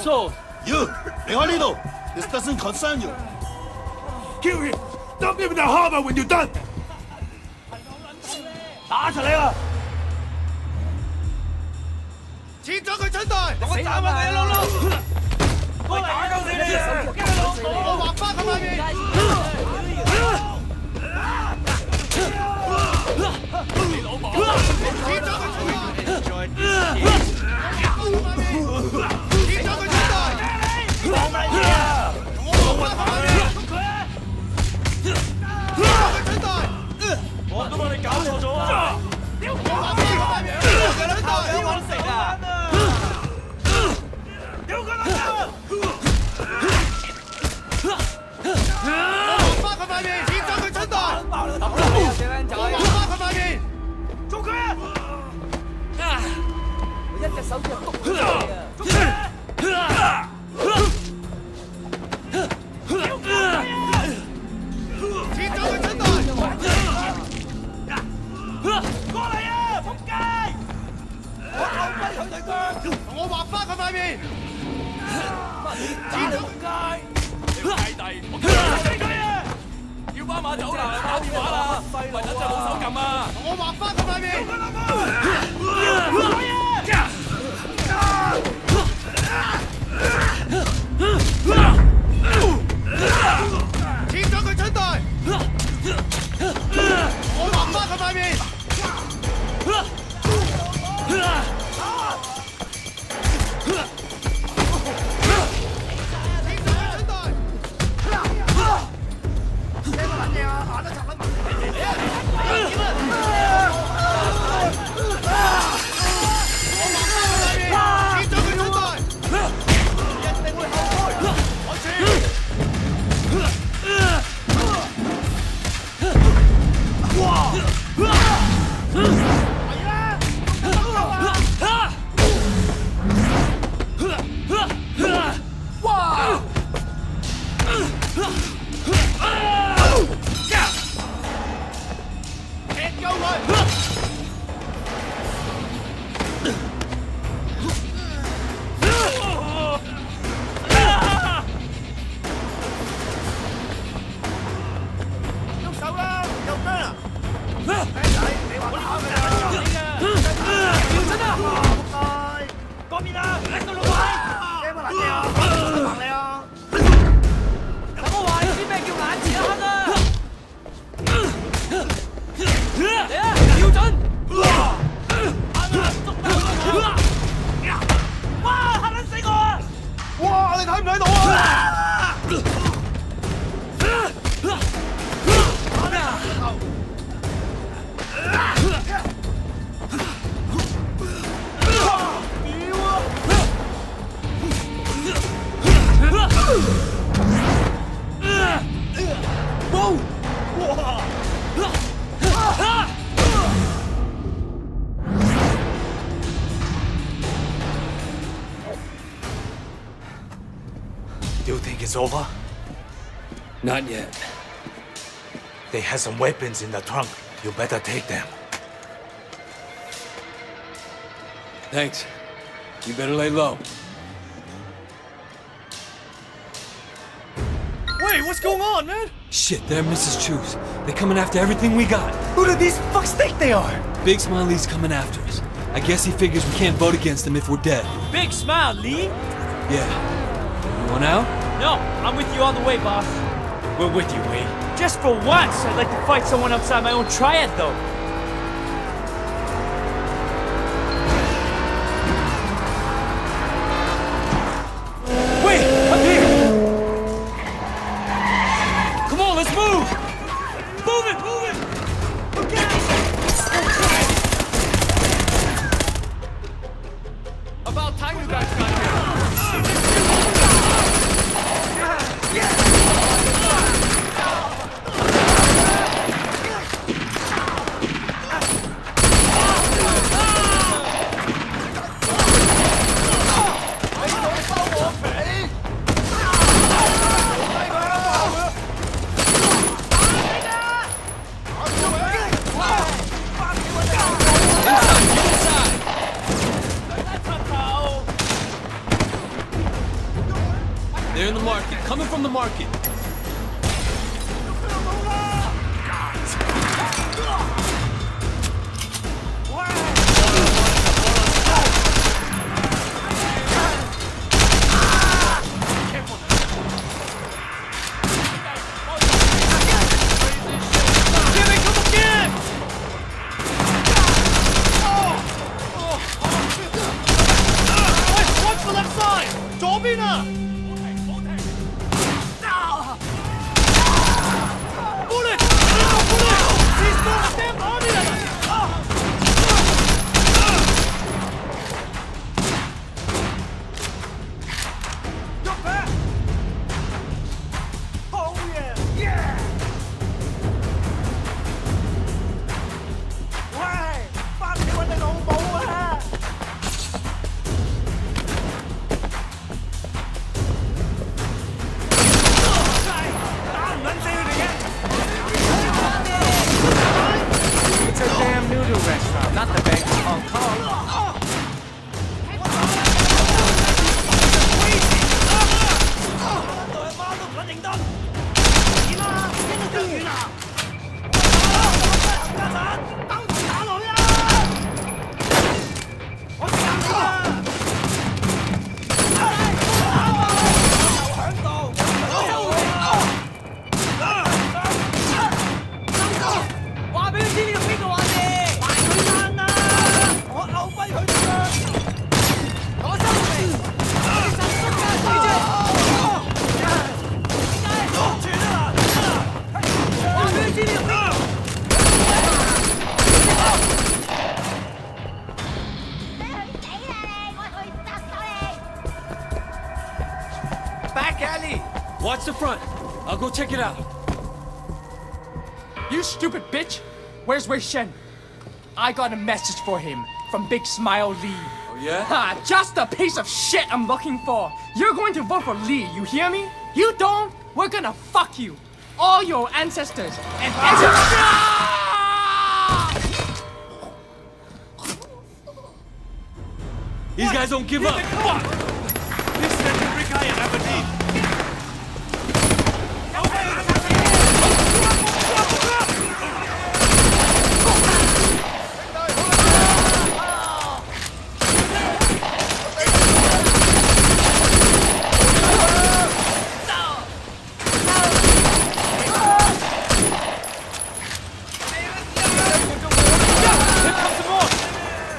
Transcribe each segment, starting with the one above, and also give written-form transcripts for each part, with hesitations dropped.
asshole! You, 离开呢度 ！This doesn't concern you. Kill him! Dump him in the harbor when you're done! 打出嚟啦！切咗佢春袋！我斬翻佢老佬！我打鳩死你！我劃花佢塊面！你老母！切咗佢春袋！切咗佢春袋！放乜嘢啊？我劃花佢塊面！切咗佢春袋！我都幫你搞錯咗啊！我劃花佢塊面！佢兩袋俾我食啊！屌佢老母！我劃花佢塊面！切咗佢春袋！我劃花佢塊面！捉佢啊！我一隻手指就篤佢啊！捉佢啊！切咗佢春袋！過嚟啊！仆街！我咬跛佢對腳！我劃花佢塊面！切咗仆街！你契弟，我死佢啊！要翻馬走啦，打電話啦，咪等陣冇手撳啊！我劃花佢塊面！切咗佢春袋！我劃花佢塊面！You think it's over? Not yet. They had some weapons in the trunk. You better take them. Thanks. You better lay low. Wait, what's going on, man? Shit, they're Mrs. Chu's. They're coming after everything we got. Who do these fucks think they are? Big Smiley's coming after us. I guess he figures we can't vote against him if we're dead. Big smile, Lee. Yeah. You want out? No, I'm with you all the way, boss. We're with you, Wei. Just for once, I'd like to fight someone outside my own triad, though. Wait, up here! Come on, let's move! Move it, move it! About time you guys got here. market. Coming from the market. Watch the front. I'll go check it out. You stupid bitch! Where's Wei Shen? I got a message for him from Big Smile Lee. Oh yeah? Ha! Just the piece of shit I'm looking for. You're going to vote for Lee, you hear me? You don't? We're gonna fuck you. All your ancestors and These guys don't give up. This is every guy in Aberdeen.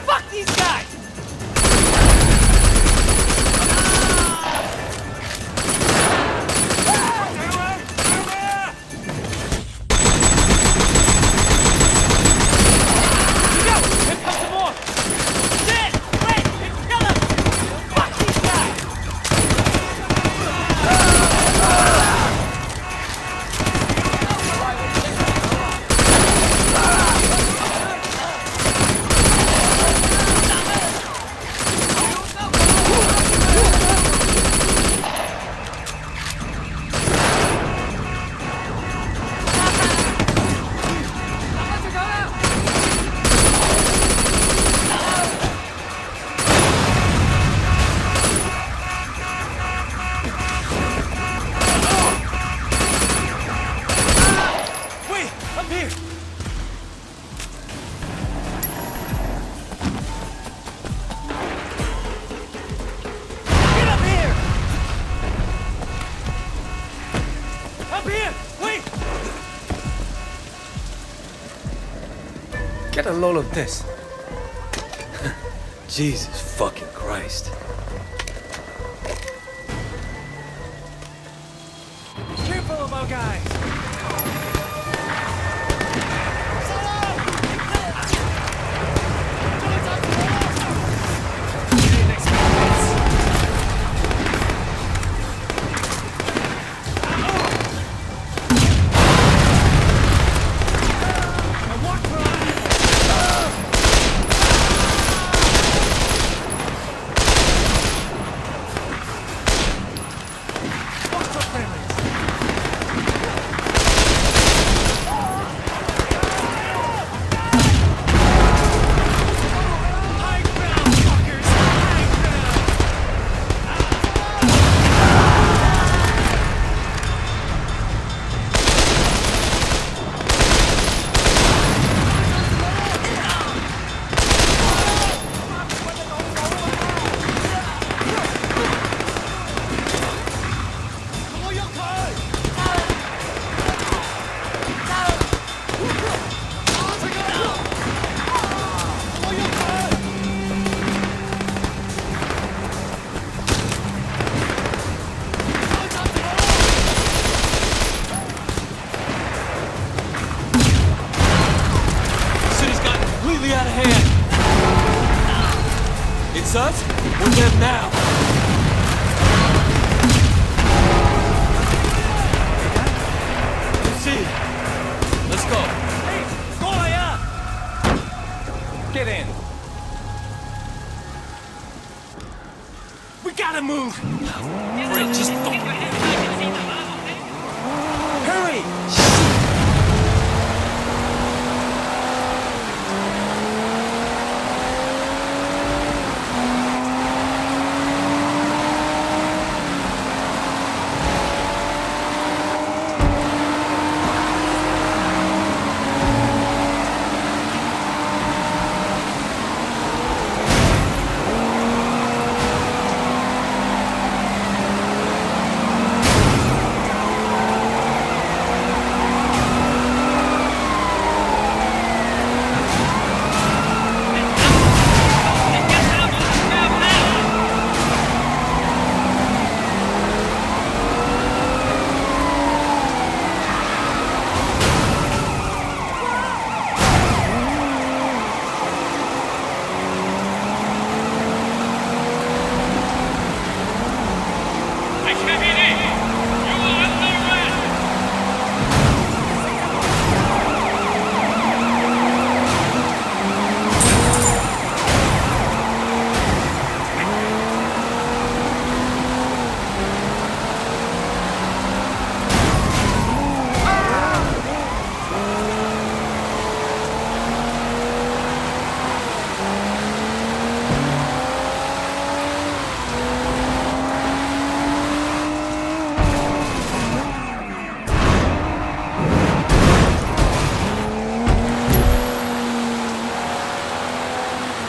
fuck these guys! Get a load of this. Jesus fucking Christ. Careful of our guys. It's us or them now. See, let's go. Get in. We gotta move. Rick, just Hurry.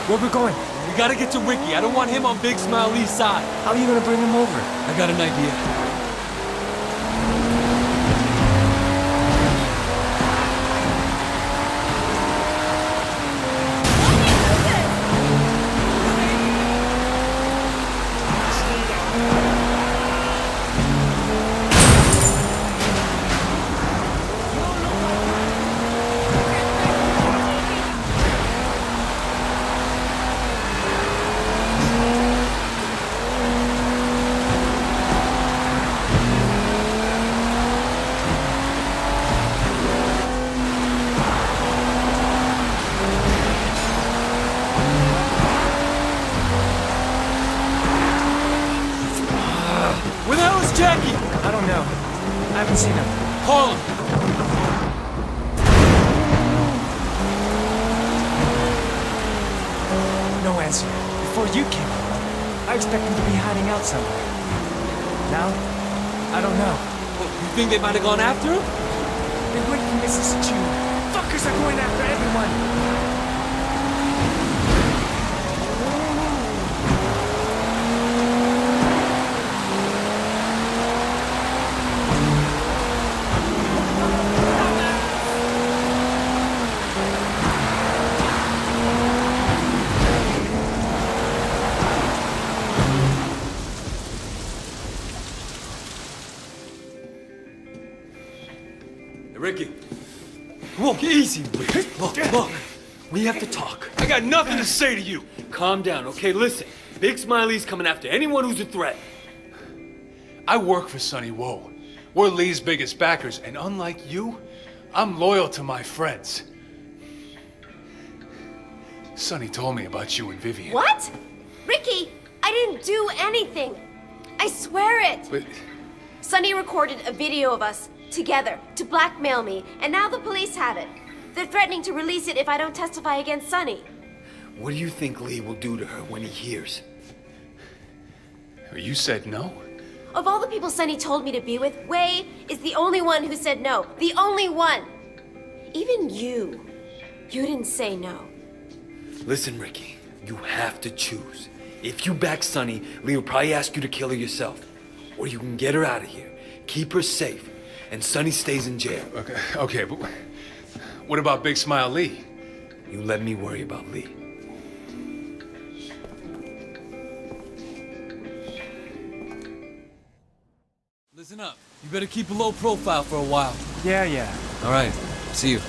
Where we going? We gotta get to Ricky. I don't want him on Big Smile Lee's side. How are you gonna bring him over? I got an idea. Where the hell is Jackie? I don't know. I haven't seen him. Call him. No answer. Before you came along, I expect him to be hiding out somewhere. Now, I don't know. You think they might have gone after him? They wait for Mrs. Chu. Fuckers are going after everyone. Ricky. Whoa, easy, Ricky. Look. We have to talk. I got nothing to say to you. Calm down, okay? Listen, Big Smiley's coming after anyone who's a threat. I work for Sonny Woe. We're Lee's biggest backers, and unlike you, I'm loyal to my friends. Sonny told me about you and Vivian. What? Ricky, I didn't do anything. I swear it. But Sonny recorded a video of us together to blackmail me, and now the police have it. They're threatening to release it if I don't testify against Sonny. What do you think Lee will do to her when he hears? you said no? Of all the people Sonny told me to be with, Wei is the only one who said no. The only one. Even you didn't say no. Listen, Ricky, you have to choose. If you back Sonny, Lee will probably ask you to kill her yourself. Or you can get her out of here, keep her safe, and Sonny stays in jail. Okay, but what about Big Smile Lee? You let me worry about Lee. Listen up. You better keep a low profile for a while. Yeah. All right. See you.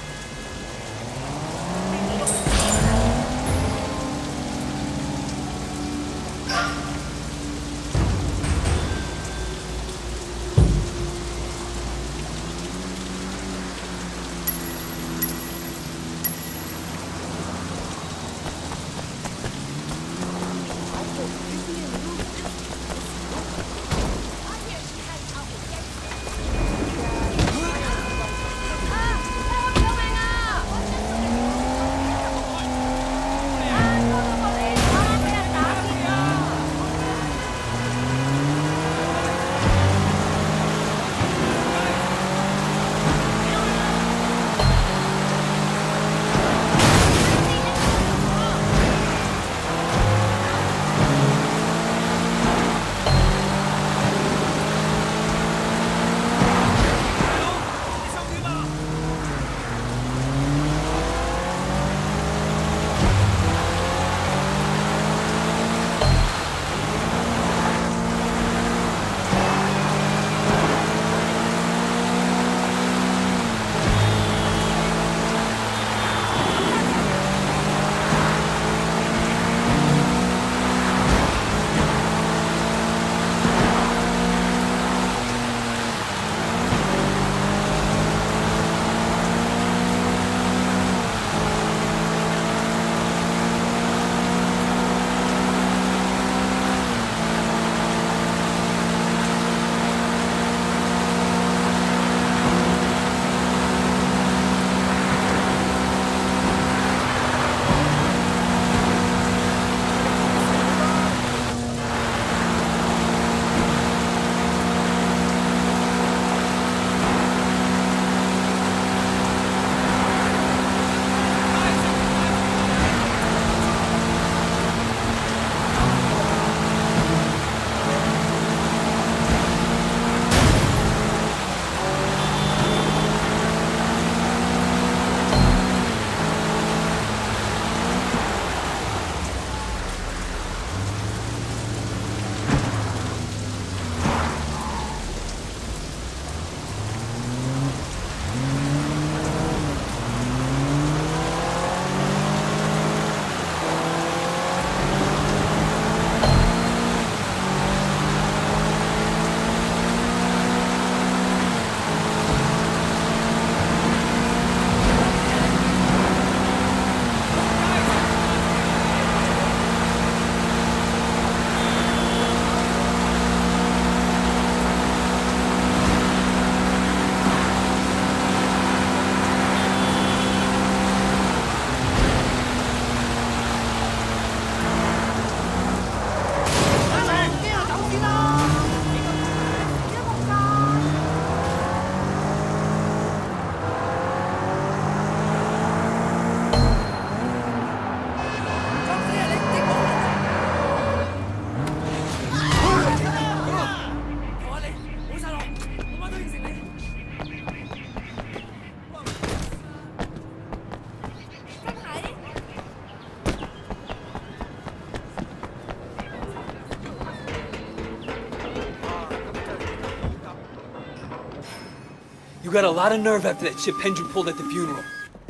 You got a lot of nerve after that shit Pendrew pulled at the funeral.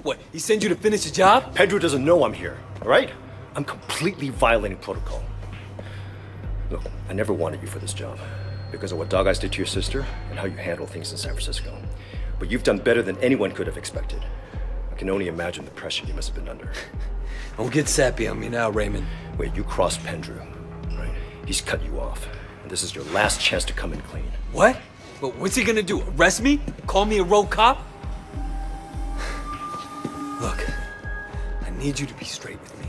What, he sent you to finish the job? Pedro doesn't know I'm here, all right? I'm completely violating protocol. Look, I never wanted you for this job because of what Dog Eyes did to your sister and how you handle things in San Francisco. But you've done better than anyone could have expected. I can only imagine the pressure you must have been under. Don't get sappy on me now, Raymond. Wait, you crossed Pendrew, right? He's cut you off. And this is your last chance to come in clean. What? But what's he gonna do? Arrest me? Call me a rogue cop? Look, I need you to be straight with me.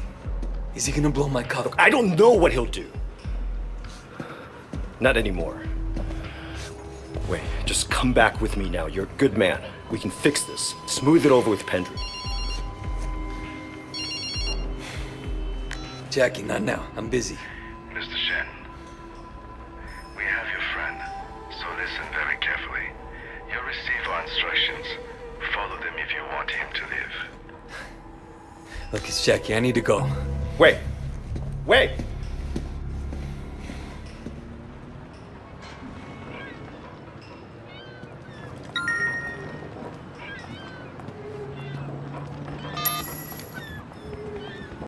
Is he gonna blow my cover? I don't know what he'll do. Not anymore. Wait, just come back with me now. You're a good man. We can fix this. Smooth it over with Pendrew. Jackie, not now. I'm busy. Mr. Shen, we have your friend, so listen very carefully. You'll receive our instructions. Follow them if you want him to live. Look, it's Jackie. I need to go. Wait. Wait!